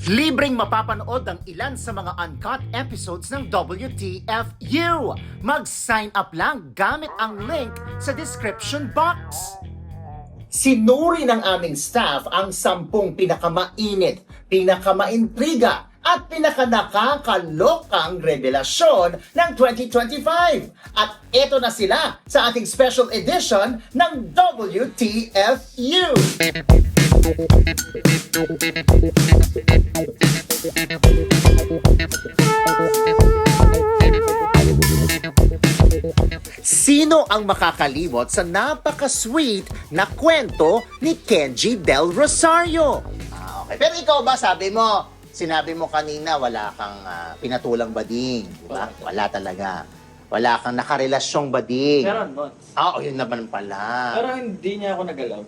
Libreng mapapanood ang ilan sa mga uncut episodes ng WTFU. Mag-sign up lang gamit ang link sa description box. Sinuri ng aming staff ang 10 pinakamainit, pinakamaintriga at pinakanakakalokang revelasyon ng 2025. At eto na sila sa ating special edition ng WTFU. Sino ang makakalimot sa napaka-sweet na kwento ni Kenji Del Rosario? Okay. Pero ikaw ba, sinabi mo kanina wala kang pinatulang bading, di ba? Wala talaga. Wala kang nakarelasyong bading. Meron, months. Yun naman pala. Pero hindi niya ako nagalaw.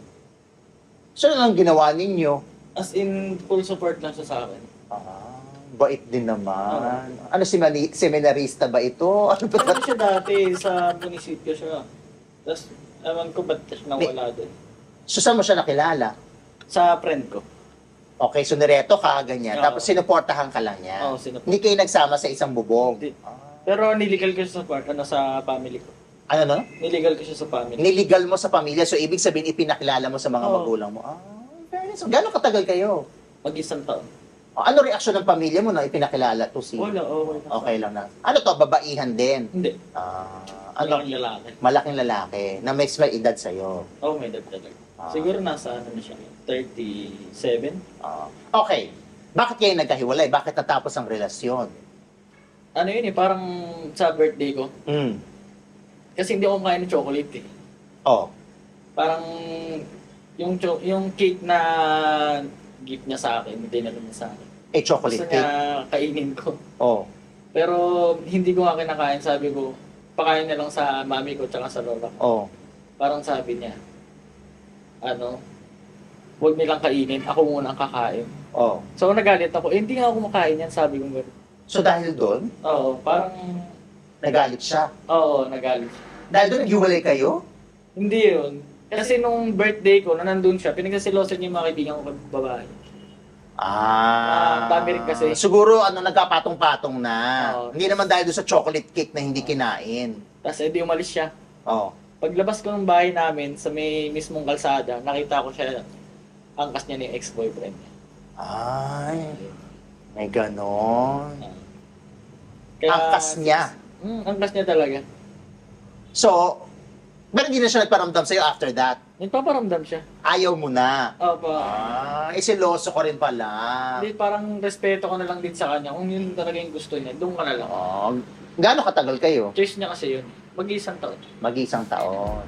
So, ano ang ginawa ninyo? As in, full support lang siya sa akin. Bait din naman. Ano, seminarista ba ito? Ano ba? Ano siya dati, sa munisipyo siya. Tapos, ewan ko ba't siya nawala din. So, saan mo siya nakilala? Sa friend ko. Okay, so nireto ka, ganyan. Oo. Tapos sinuportahan ka lang niya. Oo, sinuportahan. Hindi kayo nagsama sa isang bubong. Hindi. Pero niligal ko siya sa family ko. Ano no? Niligal ko siya sa family. Niligal mo sa pamilya, so ibig sabihin ipinakilala mo sa mga Oo. magulang mo. Fairness. So, gano'ng katagal kayo? Mag-isang taon. Ano reaksyon ng pamilya mo na ipinakilala to si... Wala, okay lang. Okay lang na. Ano to, babaihan din? Hindi. Ano? Malaking lalaki. Malaking lalaki na may edad sa'yo. Oo, may dagdag. Siguro nasa ano na siya, 37. Okay. Bakit kayo nagkahiwalay? Bakit natapos ang relasyon? Ano yun parang sa birthday ko. Mm. Kasi hindi ako kain ng chocolate eh. Oh. Parang yung cake na gift niya sa akin, hindi na niya sa akin. Chocolate Gusto cake? niya kainin ko. Oh. Pero hindi ko nga kinakain. Sabi ko, pakain na lang sa mami ko tsaka sa lola ko. Oh. Parang sabi niya, huwag nilang kainin, ako muna ang kakain. Oh. So nagalit ako, hindi nga ako makain yan, sabi ko gano'n. So dahil doon, Oo, parang, nagalit siya. oo, nagalit. Dahil doon, naghiwalay kayo? Hindi yun. Kasi nung birthday ko, na nandun siya, pinagkasilosan niya yung mga kaibigan ko babae. Dami rin kasi. Siguro, nagkapatong-patong na. Oo. Hindi naman dahil doon sa chocolate cake na hindi kinain. Tapos edi umalis siya. Oh. Paglabas ko ng bahay namin, sa may mismong kalsada, nakita ko siya, angkas niya ni ex-boyfriend niya. Ay, may ganon. Kaya, Angkas niya. Angkas niya talaga. So, pero hindi na siya nagparamdam sa'yo after that. Nagpaparamdam siya. Ayaw mo na. Opo. Seloso ko rin pala. Hindi, parang respeto ko na lang din sa kanya. Kung yun talaga yung gusto niya, doon ka na lang. Gaano katagal kayo? Choice niya kasi yun. Mag-isang taon. Mag-isang taon.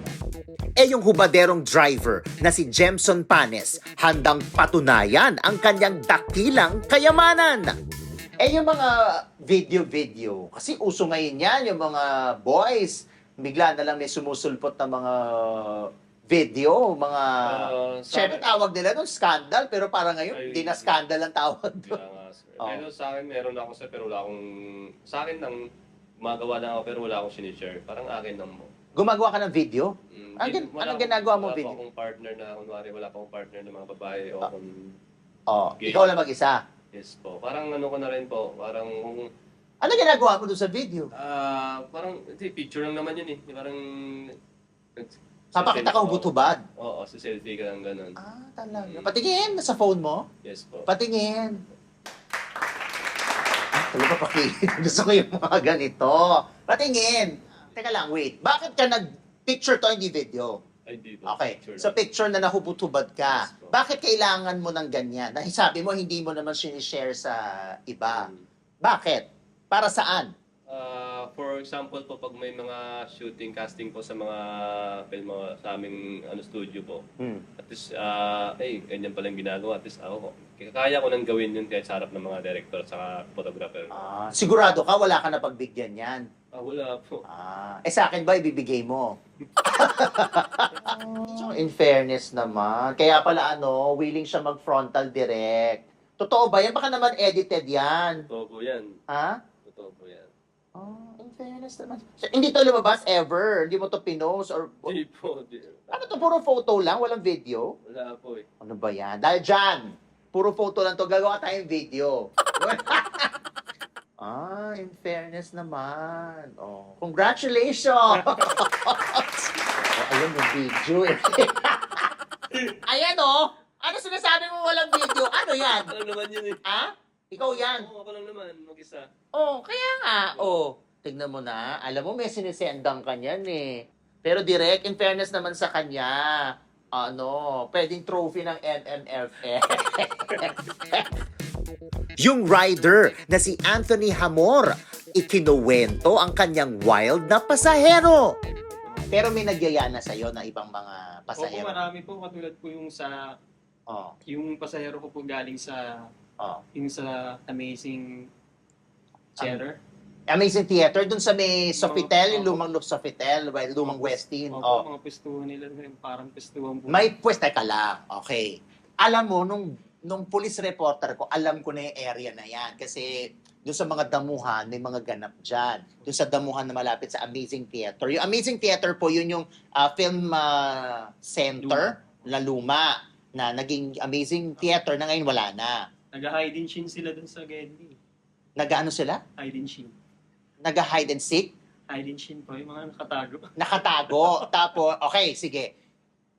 Yung hubaderong driver na si Jemson Panes, handang patunayan ang kanyang dakilang kayamanan. Yung mga video, kasi uso ngayon yan, yung mga boys, bigla na lang may sumusulpot na mga video, mga... Siyempre tawag nila doon, scandal, pero parang ngayon, hindi na scandal ang tawag doon. Pero sa akin, meron ako pero wala akong... Sa akin lang, gumagawa lang ako pero wala akong sinishare. Parang akin lang mo. Gumagawa ka ng video? Anong ginagawa mo video? Wala pa akong partner na, kunwari, wala pa akong partner ng mga babae o kung... Gay. Ikaw lang mag-isa? Yes po. Parang ko na rin po. Parang kung... Ano ginagawa mo doon sa video? Parang, picture lang naman yun eh. Parang... Papakita ka hubot-hubad? Oo, sa selfie ka lang ganun. Talaga. Patingin, sa phone mo? Yes po. Patingin. Talaga pakilit. Gusto ko yung mga ganito. Patingin. Teka lang, wait. Bakit ka nag-picture to, hindi video? Ay, dito. Okay. Picture So, lang. picture na nahubot-hubad ka. Yes, po. Bakit kailangan mo ng ganyan? Dahil sabi mo, hindi mo naman sinishare sa iba. Bakit? Para saan? For example po, pag may mga shooting, casting po sa mga film sa aming studio po, at least, ganyan palang ginagawa. At least ako, kaya ko nang gawin yun kahit sa harap ng mga director at saka photographer. Sigurado ka, wala ka na pagbigyan yan. Wala po. Sa akin ba, ibibigay mo? So, in fairness naman, kaya pala willing siya mag-frontal direct. Totoo ba yan? Baka naman edited yan. Totoo po yan. Ha? Totoo po yan. In fairness naman. So, hindi to lumabas ever? Hindi mo to pinost? Or... Hindi po. Ano to? Puro photo lang? Walang video? Wala po eh. Ano ba yan? Dahil dyan, Puro photo lang to. Gagawa tayong video. In fairness naman. Oh, congratulations! Ayun yung video eh. Ayan oh! Ano sinasabi mo walang video? Ano yan? Ako lang naman yun eh. Ha? Ikaw yan? Oo, ako lang naman, mag-isa. Oh, kaya nga. Oh, tignan mo na. Alam mo, may sinisendang kanyan eh. Pero direct, in fairness naman sa kanya, pwedeng trophy ng NNFF. Yung rider na si Anthony Hamor, ikinuwento ang kanyang wild na pasahero. Pero may nagyaya na sa'yo na ibang mga Opo, pasahero. marami po. Katulad po yung sa, Oh, yung pasahero ko po galing sa, oh. yung sa Amazing Theater. Amazing Theater, dun sa may Sofitel, yung Oo. lumang Sofitel, lumang Westin. Opo, Oh. mga pwestuhan nila, parang pwestuhan po. May teka lang. Okay. Alam mo, nung police reporter ko, alam ko na yung area na yan. Kasi doon sa mga damuhan, may mga ganap dyan. Doon sa damuhan na malapit sa Amazing Theater. Yung Amazing Theater po, yun yung film center na luma na naging Amazing Theater na ngayon wala na. Nag-hide and shin sila dun sa Gedli. Nag-ano sila? Hide and shin. Nag-hide and seek? Hide and shin po, yung mga nakatago. Nakatago. Tapos, okay, sige.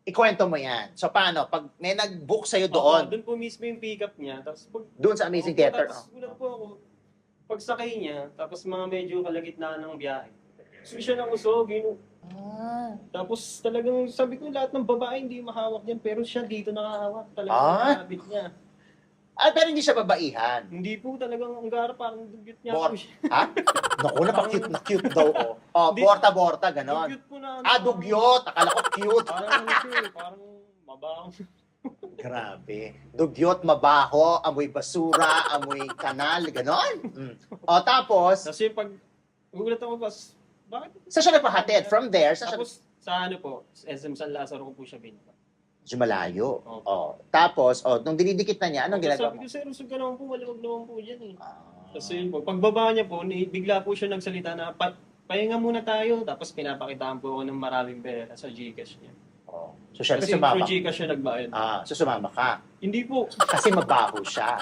Ikwento mo yan. So, paano? Pag may nag-book sa'yo Doon doon, po mismo yung pick-up niya. Tapos pag, doon sa Amazing Opo, Theater. Tapos gulat po ako. Pagsakay niya, tapos mga medyo kalagitnaan ng biyahe. So siya ng usog, Tapos talagang sabi ko lahat ng babae hindi mahawak yan, pero siya dito nakahawak. Talagang nakakabit niya. Pero hindi siya babaihan. Hindi po talagang ang gara, parang dugyot niya Bor- po siya. Ha? Naku, napakute na cute daw. Oh, Hindi. borta-borta, ganon. Dugyot po na. Dugyot. Akala ko cute. Parang ano siya eh, parang mabaho. Grabe. Dugyot, mabaho, amoy basura, amoy kanal, ganon. Tapos, Tapos yung pag, gugulat ako pas, bakit? saan siya nagpahatid? From there, saan siya? Tapos sa ano po, SM San Lazaro ko po siya binaba. Medyo malayo. Opo. Tapos, nung dinidikit na niya, anong Tapos ginagawa sabi mo? ko, sir, usog ka naman po, maluwag naman po dyan eh. Ah. Kasi yun po, pagbaba niya po, bigla po siya nagsalita na, pahinga muna tayo. Tapos pinapakitaan po ako ng maraming pera sa Gcash niya. So, syempre Kasi sumama. through Gcash siya nagbayad. So sumama ka. Hindi po. Kasi mabaho siya.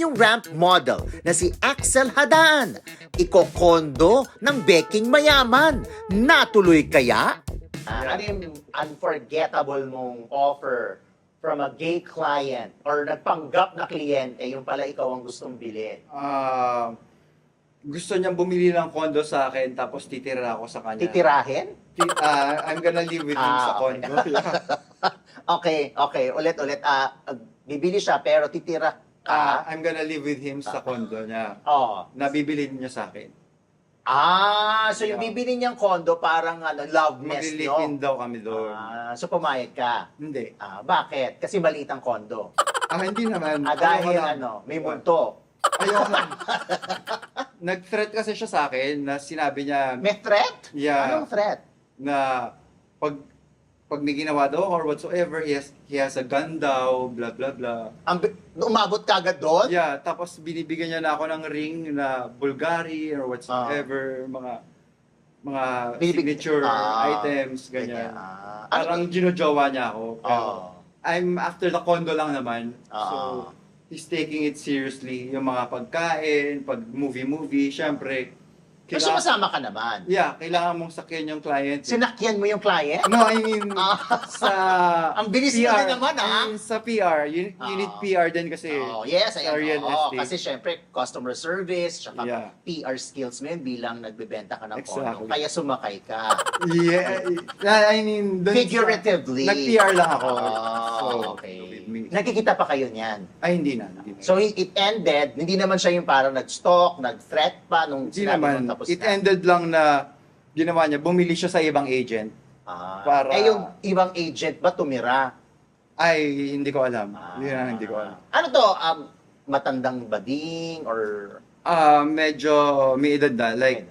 Yung ramp model na si Axel Hadan, ikokondo ng beking mayaman. Natuloy kaya? Ano yung unforgettable mong offer from a gay client or nagpanggap na kliyente, yung pala ikaw ang gustong bilhin? Gusto niyang bumili ng kondo sa akin tapos titira ako sa kanya. Titirahin? I'm gonna live with him sa okay. kondo. Okay. Ulit. Bibili siya pero titira ka. I'm gonna live with him sa kondo niya. Nabibili niya sa akin. So yung bibili niyang kondo parang love nest Maglilipin nyo. daw kami doon. So pumayag ka. Hindi. Bakit? Kasi maliit ang kondo. Hindi naman. Dahil Ayoko lang. may multo. Ayoko lang. Nag-threat kasi siya sa akin na sinabi niya May threat? Yeah. Anong threat? na pag may ginawa daw or whatsoever, he has a gun daw, blah blah blah. Umabot ka agad doon? Yeah, tapos binibigyan niya na ako ng ring na Bulgari or whatsoever, mga signature items, ganyan. Parang ginojowa niya ako. Pero I'm after the condo lang naman. So, he's taking it seriously. Yung mga pagkain, pag movie, syempre. Pero sumasama ka naman. Yeah, kailangan mong sakyan yung client. Sinakyan mo yung client? No, I mean, sa Ang bilis mo din naman, I mean, sa PR, you need PR din kasi. Yes, sa real estate. Kasi syempre, customer service, tsaka Yeah. PR skills mo yun bilang nagbebenta ka ng Exactly. kondo. Kaya sumakay ka. Yeah, I mean, dun Figuratively. Nag-PR lang ako. Okay. with me. Nakikita pa kayo niyan. Ay, hindi na. So it ended, hindi naman siya yung parang nag-stalk, nag-threat pa nung Hindi sinabi naman. mo tapos It na. ended lang na ginawa niya, bumili siya sa ibang agent. para- yung ibang agent ba tumira? Ay, hindi ko alam. Hindi ko alam. Ano to? Matandang bading or... Medyo may edad na. Like,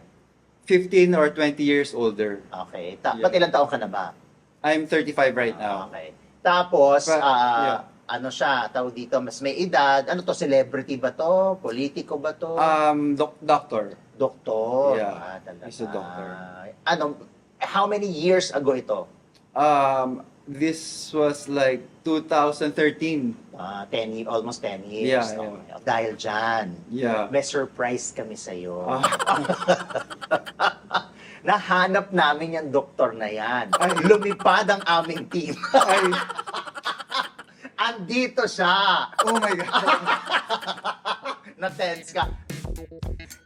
15 or 20 years older. Okay. Yeah. Ba't ilang taon ka na ba? I'm 35 right now. Okay. Tapos, Yeah. ano siya, tawag dito, mas may edad. Ano to, celebrity ba to? Politiko ba to? Doctor. Doktor. Yeah. Talaga. He's a doctor. How many years ago ito? This was like 2013. 10 almost 10 years. Yeah, no? Dahil dyan, Yeah. may surprise kami sa'yo. Ah. Nahanap namin yung doktor na yan. Ay. Lumipad ang aming team. Ay, Andito siya. oh my God. Na-tense ka.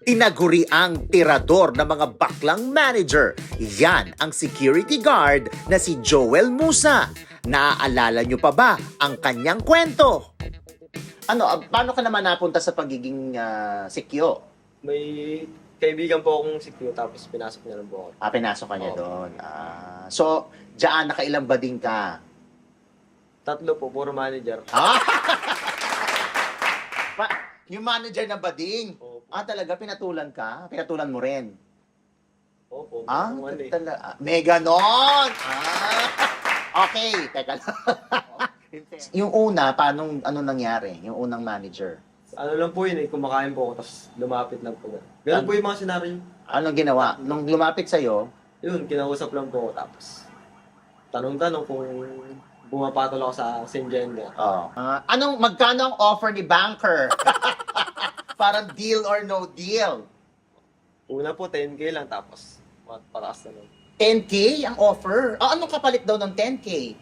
Tinaguri ang tirador ng mga baklang manager. Yan ang security guard na si Joel Musa. Naaalala nyo pa ba ang kanyang kwento? Paano ka naman napunta sa pagiging sikyo? May kaibigan po akong secure tapos pinasok niya lang po ako. Pinasok ka niya Oo. doon. So, diyan nakailang bading ka? 3 po, puro manager. Yung manager na bading? Opo. Talaga, pinatulan ka? Pinatulan mo rin? Opo. May ganon! Okay, teka lang. Yung una, ano nangyari? Yung unang manager? Ano lang po yun kumakain po ako tapos lumapit lang po. Ganun po yung mga senaryo. Anong ginawa? Nung lumapit sa'yo, Yun, kinausap lang po ako tapos tanong-tanong kung bumapatol ako sa same gender. magkano ang offer ni banker? Parang deal or no deal? Una po, 10K lang tapos pataas na lang. 10K ang offer? Anong kapalit daw ng 10K?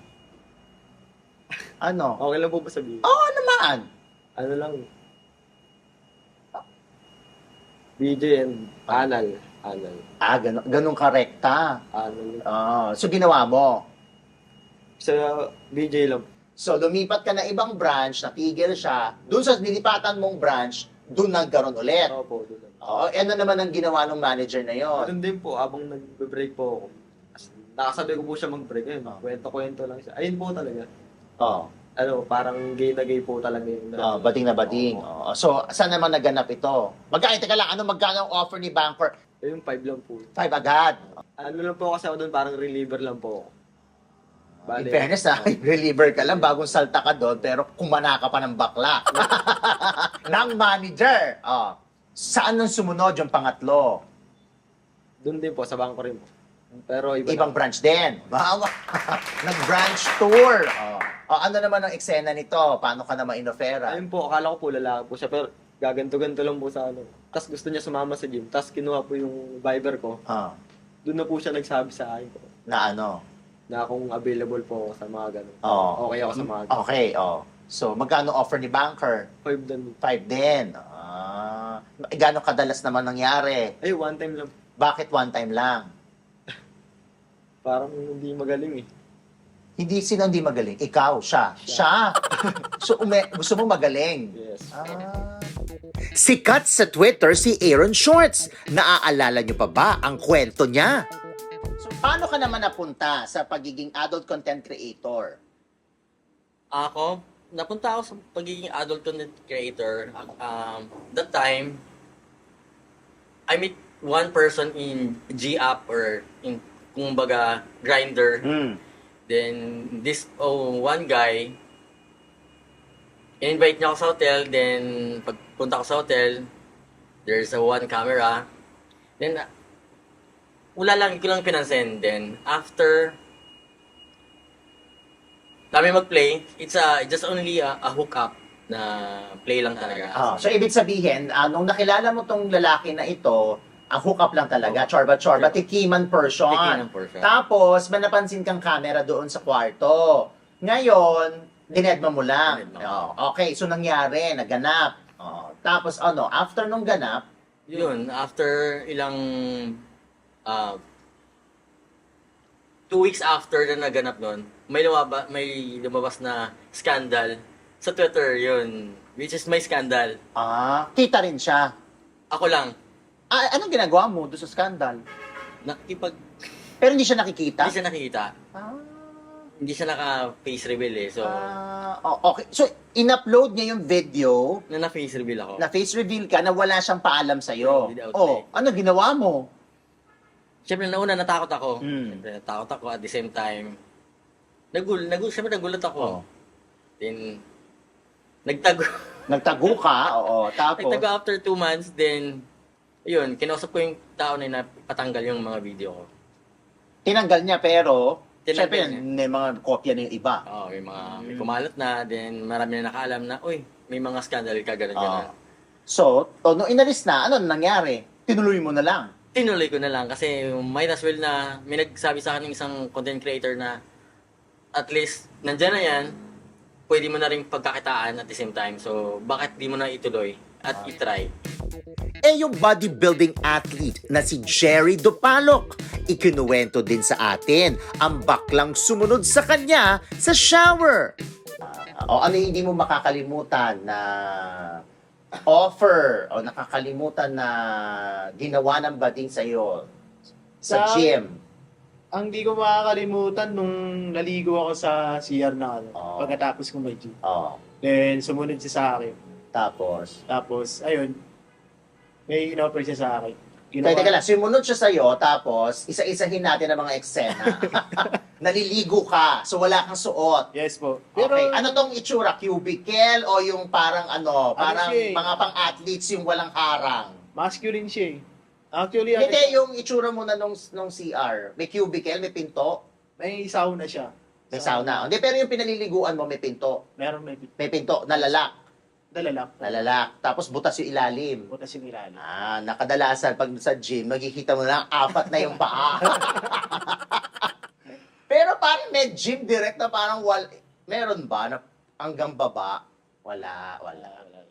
Ano? Okay lang po ba sabihin? Oo naman. Ano lang. BJ and anal. Ganun karekta. Anal. So ginawa mo? Sa BJ lang. So lumipat ka na ibang branch, natigil siya. Doon sa nilipatan mong branch, doon nagkaroon ulit. Opo, doon lang. Ano naman ang ginawa ng manager na yon? Ganun din po, habang nag-break po ako. Nakasabi ko po siya mag-break. Ayun, kwento-kwento lang siya. Ayun po talaga. Parang gay na gay po talaga yun. Bading na bading. So, saan naman naganap ito? Teka lang, magkano ang offer ni banker? Ayun, 5 lang po. 5 agad. Ano lang po kasi ako doon, parang reliever lang po ako. In fairness, reliever ka lang, bagong salta ka doon, pero kumana ka pa ng bakla. Ng manager. Saan nang sumunod yung pangatlo? Doon din po, sa bangko rin po. Pero Ibang branch din. Nag-branch tour. Ano naman ang eksena nito? Paano ka naman inofera? Ayun po, akala ko po lalaki po siya, pero gaganto-ganto lang po sa ano. Tapos gusto niya sumama sa gym, tapos kinuha po yung Viber ko. Doon na po siya nagsabi sa akin po, Na ano? na kung available po ako sa mga ganun. Okay ako sa mga ganun. Okay, So, magkano offer ni banker? 5 din. 5 din. Gano'ng kadalas naman nangyari? Ay, one time lang. Bakit one time lang? Parang hindi magaling eh. Sino hindi magaling? Ikaw, siya. So, gusto mo magaling? Yes. Sikat sa Twitter si Aaron Shorts. Naaalala niyo pa ba ang kwento niya? So, paano ka naman napunta sa pagiging adult content creator? Ako, napunta ako sa pagiging adult content creator. That time, I met one person in G-App or in, kumbaga, Grindr. Then, this one guy, invite niya ako sa hotel. Then, pagpunta ko sa hotel, there's one camera. Then, wala lang, ko lang pinansin. Then, after kami mag-play, it's just only a hookup na play lang talaga. So, ibig sabihin, nung nakilala mo tong lalaki na ito, ang hookup lang talaga, chorba-chorba, tikiman person. Tikiman person. Tapos, may napansin kang camera doon sa kwarto. Ngayon, dinedma mo lang. Dinedma ko. Okay, so nangyari, naganap. Tapos after nung ganap, Yun, after ilang 2 weeks after na naganap nun, may lumabas na scandal sa Twitter yun, which is my scandal. kita rin siya. Ako lang, Anong ginagawa mo doon sa scandal? pero hindi siya nakikita? hindi siya nakikita. Hindi siya naka-face reveal eh. So, Okay. So, in-upload niya yung video na-face reveal ako. na face reveal ka na wala siyang paalam sa'yo. Without me. Ano ginawa mo? Siyempre, nauna natakot ako. Mm. Siyempre, natakot ako at the same time. Siyempre, nagulat ako. Then, Nagtago ka, tapos, nagtago after 2 months, then, yun, kinausap ko yung tao na patanggal yung mga video ko. tinanggal niya pero, Siyempre, niya. may mga kopya na yung iba. Oo, may kumalat na, then marami na nakaalam na, uy, may mga scandal ka, gano'n. So, nung inalis na, ano nangyari? Tinuloy mo na lang. Tinuloy ko na lang kasi might as well na may nagsabi sa akin ng isang content creator na at least nandyan na yan, pwede mo na rin pagkakitaan at the same time. So, bakit di mo na ituloy at itry? Yung bodybuilding athlete na si Jerry Dopalok, ikinuwento din sa atin ang baklang sumunod sa kanya sa shower. Ano yung hindi mo makakalimutan na offer o nakakalimutan na ginawa ng bading sa'yo sa gym? Ang di ko makakalimutan nung naligo ako sa CR na pagkatapos ko mag-gym. Then, sumunod siya sa akin. Tapos, ayun, may in-offer siya sa akin. Teka lang, sumunod siya sa'yo, tapos isa-isahin natin ang mga eksena. Naliligo ka, so wala kang suot. Yes po. Pero, ano tong itsura? Cubicle o yung parang parang siya eh? mga pang-athletes yung walang harang? Masculine siya eh. Actually, Hindi, yung itsura muna nung CR. May cubicle, may pinto, may sauna siya. may sauna. Hindi, pero yung pinaliliguan mo may pinto. May pinto, nalalak. Dalalak. Tapos butas yung ilalim. Butas yung ilalim. Nakadalasan pag sa gym, makikita mo na 4 na yung paa. Pero parang may gym direct na parang meron ba na hanggang baba? Wala.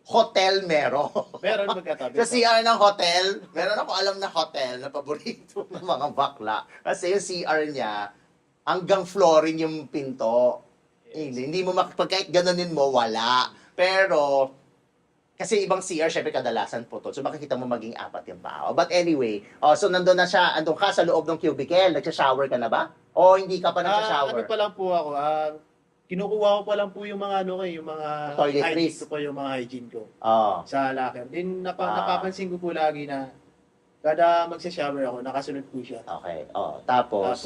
Hotel meron. Meron magkatabi. Sa CR ng hotel, meron ako alam na hotel na paborito ng mga bakla. Kasi yung CR niya, hanggang flooring yung pinto. Hindi mo kahit ganunin mo, wala. Pero, kasi ibang CR, syempre kadalasan putol. So makikita mo maging 4 yung paa. But anyway, so nandun na siya, andun ka sa loob ng cubicle, nagsha-shower ka na ba? O hindi ka pa nagsha-shower? Ano pa lang po ako, kinukuha ko pa lang po yung mga yung mga Toiletries. hygiene ko po, yung mga hygiene ko Oo. sa locker. Din napapansin ko po lagi na kada magsa-shower ako, nakasunod po siya. Okay. Tapos,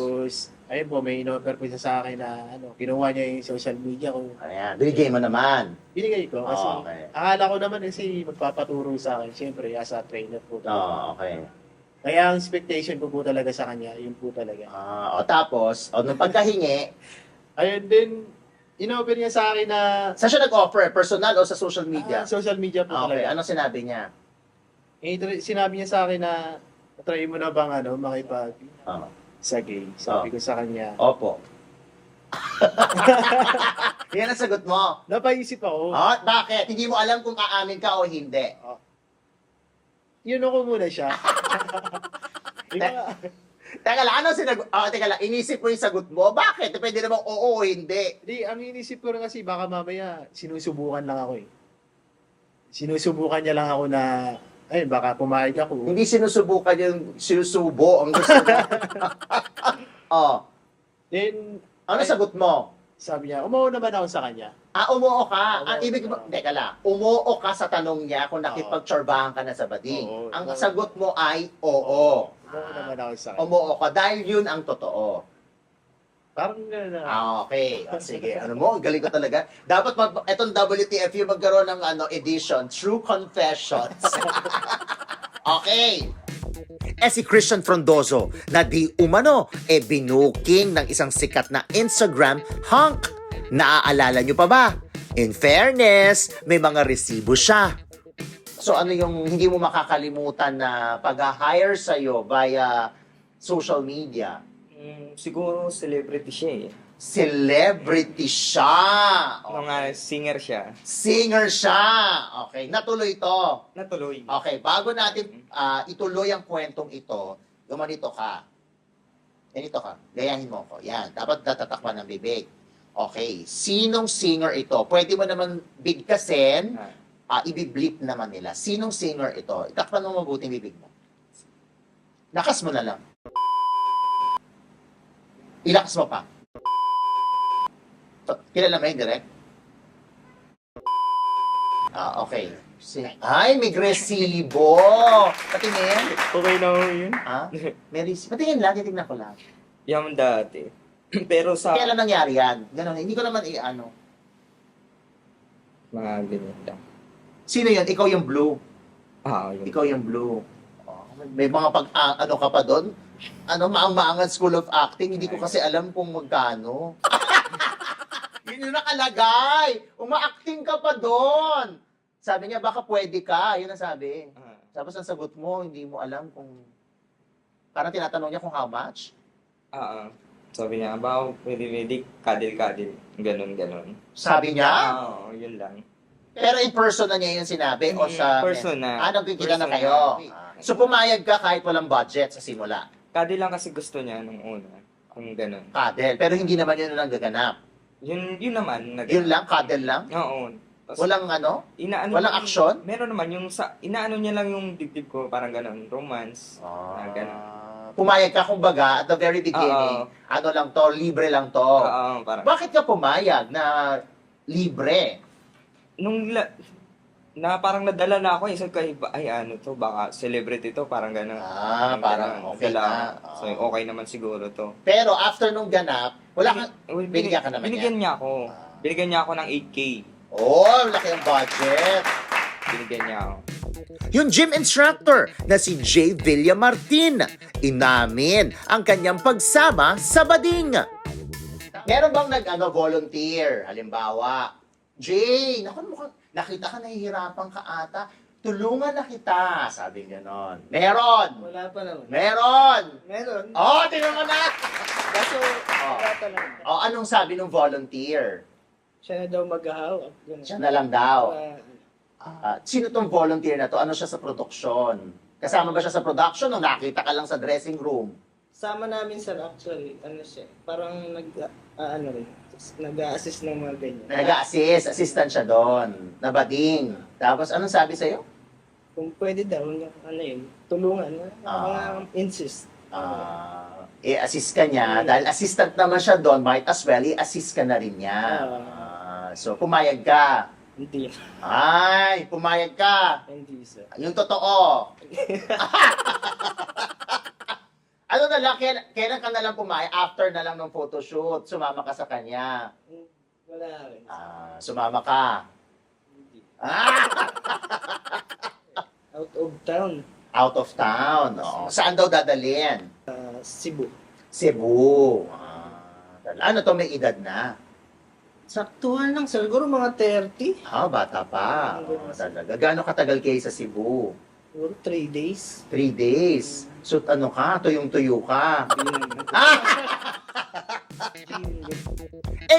Ayun po, may in-offer po siya sa akin na kinuha niya yung social media ko. ayan, binigay mo naman. Binigay ko kasi Okay. akala ko naman kasi magpapaturo sa akin. Siyempre, as a trainer po. Okay. Kaya ang expectation ko po talaga sa kanya, yun po talaga. Tapos, nung pagkahingi, Ayun din, in-offer niya sa akin na saan siya nag-offer? Personal o sa social media? social media po Okay, talaga. anong sinabi niya? Sinabi niya sa akin na try mo na bang makipag sa gay. Sabi ko sa kanya. Opo. Yan ang sagot mo. Napaisip ako. Bakit? Hindi mo alam kung aamin ka o hindi. Yun ako muna siya. Teka lang, teka lang, inisip mo yung sagot mo? Bakit? Pwede namang oo o hindi. Hindi, ang inisip ko rin kasi baka mamaya sinusubukan lang ako eh. Sinusubukan niya lang ako na ayun, baka pumayag ako. Hindi sinusubukan yung sinusubo ang gusto mo. Then, Ano sagot mo? sabi niya, umuo naman ako sa kanya. Umuo ka. Umuo Ibig mo, ka. teka lang, umuo ka sa tanong niya kung nakipagtsorbahan ka na sa bading. Oo. Ang sagot mo ay oo. Umuo naman ako sa kanya. Umuo ka dahil yun ang totoo. Parang gano'n na. Okay. Sige. Ano mo? Ang galing ko talaga. Dapat itong WTFU magkaroon ng edition, True Confessions. Okay. Si Christian Frondoso na di umano binuking ng isang sikat na Instagram hunk. Naaalala nyo pa ba? In fairness, may mga resibo siya. So ano yung hindi mo makakalimutan na pag-hire sa'yo via social media? Siguro celebrity siya eh. Celebrity siya. Mga singer siya. Singer siya. Okay, natuloy to. Natuloy. Okay, bago natin ituloy ang kwentong ito, gumanito ka. Ganito ka. Gayahin mo ko. Yan. Dapat natatakpan ng bibig. Okay. Sinong singer ito? Pwede mo naman bigkasin. Ibiblip naman nila. Sinong singer ito? Itakpan mo mabuting bibig mo. Lakas mo na lang. Ilakas mo pa. Kilala mo yung direct? Okay. Ay, may resibo! Patingin? Okay na ho yun. May resibo. Patingin lang, titignan ko lang. Yaman dati. Pero sa Kailan nangyari yan? Ganun, hindi ko naman mga ganyan lang. Sino yun? Ikaw yung blue. Yun. Ikaw yung blue. May mga ka pa doon? Maang-maangan School of Acting. Hindi ko kasi alam kung magkano. Yun yung nakalagay. Uma-acting ka pa doon. Sabi niya, baka pwede ka. Yun ang sabi. Tapos ang sagot mo, hindi mo alam kung... Parang tinatanong niya kung how much. Sabi niya, pwede, kadil-kadil. Ganon. Sabi niya? Oo, yun lang. Pero in person na niya yun sinabi o sa... Person na. Nagkikita na Person kayo. na. So pumayag ka kahit walang budget sa simula. Kadil lang kasi gusto niya nung una. Kung ganon. Kadel. Pero hindi naman yun ang gaganap. Yun naman. Yun lang? Kadel lang? Oo. Tas, Walang inaano walang lang- action? Meron naman yung inaano niya lang yung dibdib ko, parang ganon. Romance. Ganon. Pumayag ka kumbaga at the very beginning. Oo. Ano lang to? Libre lang to. Oo, parang. Bakit ka pumayag na libre? Na parang nadala na ako, isip ko, ay ano to, baka celebrity to, parang gano'n. Parang okay na. So, okay naman siguro to. Pero after nung ganap, wala kang... Binigyan ka naman Binigyan niya ako. Binigyan niya ako ng 8K. Oh, laki ang budget. Binigyan niya ako. Yung gym instructor na si Jay Villamartin, inamin ang kanyang pagsama sa bading. Meron bang volunteer? Halimbawa, Jay, nakita ka nahihirapan ka ata. Tulungan na kita, sabi ganon. Meron! Wala pa naman. Meron! Meron. Oh, tingnan mo na! Kaso, wala pa naman. Oh, anong sabi ng volunteer? Siya na daw maghahawak. Ganun. Siya na lang daw. Ah, Sino tong volunteer na to? Ano siya sa produksyon? Kasama ba siya sa production o nakita ka lang sa dressing room? sama namin sir actually, ano siya, parang nag-a-assist ng mga ganyan. Nag-assist, assistant siya doon. Nabading. Tapos anong sabi sa'yo? Kung pwede daw, tulungan, mga insist. I-assist ka niya. Dahil assistant naman siya doon, might as well, i-assist ka na rin niya. So, pumayag ka. Hindi. Ay, pumayag ka. Hindi sir. Yung totoo. Ano na lang, kailan ka na lang pumayag? After na lang ng photoshoot, sumama ka sa kanya. Wala rin. Sumama ka. Hindi. Out Out of town. Oo. Saan daw dadalhin? Cebu. Cebu. Ano to, may edad na? Saktuhan lang, siguro mga 30. Bata pa. Talaga. Gaano katagal kayo sa Cebu? Siguro 3 days. 3 days. So, tuyong-tuyo ka.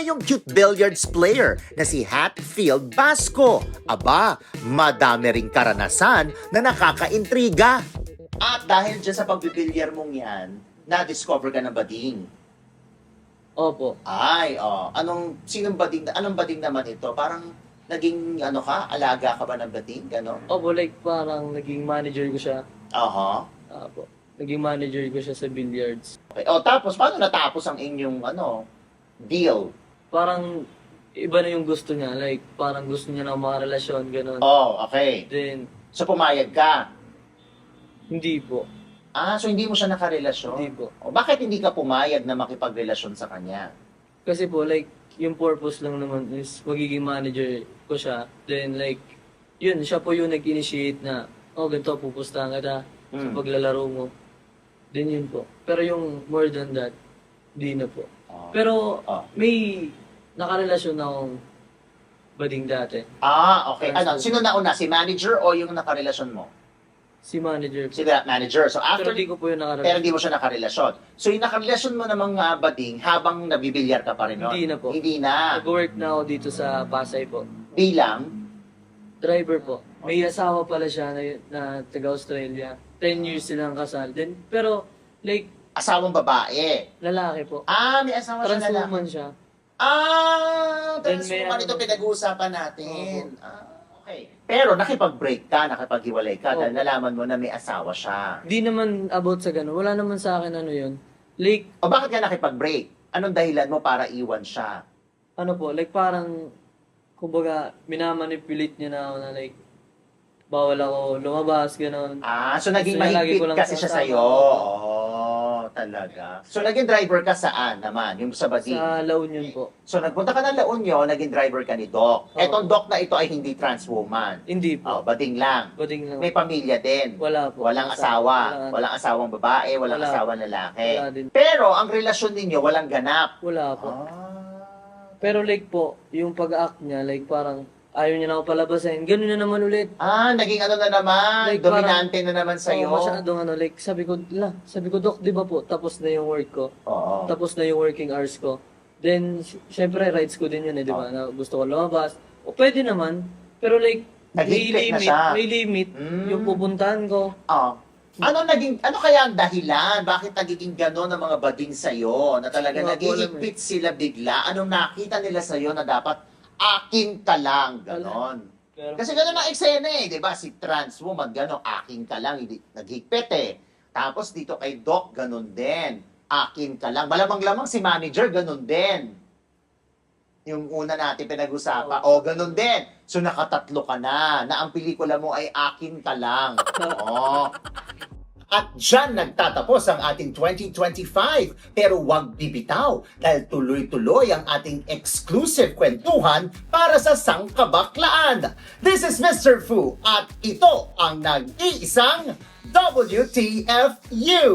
Yung cute billiards player na si Hatfield Basco. Aba, madami ring karanasan na nakakaintriga. At dahil dyan sa pagbibilyar mong yan, na-discover ka na bading. Opo. Anong bading naman ito? Parang naging alaga ka ba ng bading? Gano'n? Opo, like parang naging manager ko siya. Opo. Naging manager ko siya sa billiards. Okay. Tapos paano natapos ang inyong deal? Parang iba na yung gusto niya. Like parang gusto niya na mga relasyon, gano'n. Okay. Then, So pumayag ka? hindi po. So hindi mo siya nakarelasyon? Hindi po. Bakit hindi ka pumayag na makipagrelasyon sa kanya? Kasi po, like, yung purpose lang naman is magiging manager ko siya. Then, like, yun, siya po yung nag-initiate na, ganito, pupustahan ka sa paglalaro mo. Then yun po. Pero yung more than that, di na po. Pero may nakarelasyon akong bading dati. Okay. Sino nauna? Si manager o yung nakarelasyon mo? Si manager po. Si manager. So Pero after, di ko po yung pero nakarelasyon. hindi mo siya nakarelasyon. So yung nakarelasyon mo namang bading habang nabibilyar ka pa rin nun? Hindi na po. Hindi na. Nag-work na ako dito sa Pasay po. Bilang? Driver po. May asawa pala siya na taga-Australia. 10 years silang kasal. Then, pero, like, Asawang babae. lalaki po. May asawa siya na lang. Transwoman siya. Transwoman Then may ito pinag-uusapan natin. Okay. Pero nakipag-break ka, nakipaghiwalay ka dahil nalaman mo na may asawa siya. Di naman about sa gano'n. Wala naman sa akin yun. Like, Bakit ka nakipag-break? Anong dahilan mo para iwan siya? ano po, like parang, kumbaga, minamanipulate niya na ako na like, bawal ako lumabas, gano'n. So naging So, lagi mahigpit ko lang kasi siya kasama. sa'yo. talaga. So, naging driver ka saan naman? Yung sa Bading? Sa La Union po. So, nagpunta ka ng La Union, naging driver ka ni Doc. Oo. Etong Doc na ito ay hindi trans woman. Hindi Oh, po. Bading lang. Bading lang. May pamilya din. Wala po. Walang asawa. Wala. Walang asawang babae, walang Wala. asawang lalaki. Wala din. Pero, ang relasyon ninyo, walang ganap. Wala po. Ah. Pero like po, yung pag-act niya, like parang ayaw niya na ako palabasin. Ganun na naman ulit. Naging ano na naman, Like, dominante na naman sa'yo. Oo, masyadong ano, like sabi ko, Doc, di ba po, tapos na yung work ko. Oo. Tapos na yung working hours ko. Then, syempre, rights ko din yun eh, di ba? Na gusto ko lumabas. O pwede naman, pero like, may Nag-higpit na limit, siya. may limit yung pupuntahan ko. Ano kaya ang dahilan? Bakit nagiging gano'n ang mga bading sa'yo? Na talaga Wala ko alam nagihigpit sila bigla? Anong nakita nila sa'yo na dapat akin ka lang? Ganon. Pero, Kasi gano'n ang eksena eh, di ba? Si trans woman, gano'n, akin ka lang, hindi, naghigpit eh. Tapos dito kay Doc, gano'n din. Akin ka lang. Malamang-lamang si manager, gano'n din. Yung una natin pinag-usapan, gano'n din. So nakatatlo ka na ang pelikula mo ay akin ka lang. Oo. At dyan nagtatapos ang ating 2025. Pero huwag bibitaw dahil tuloy-tuloy ang ating exclusive kwentuhan para sa Sangkabaklaan. This is Mr. Fu at ito ang nag-iisang WTFU.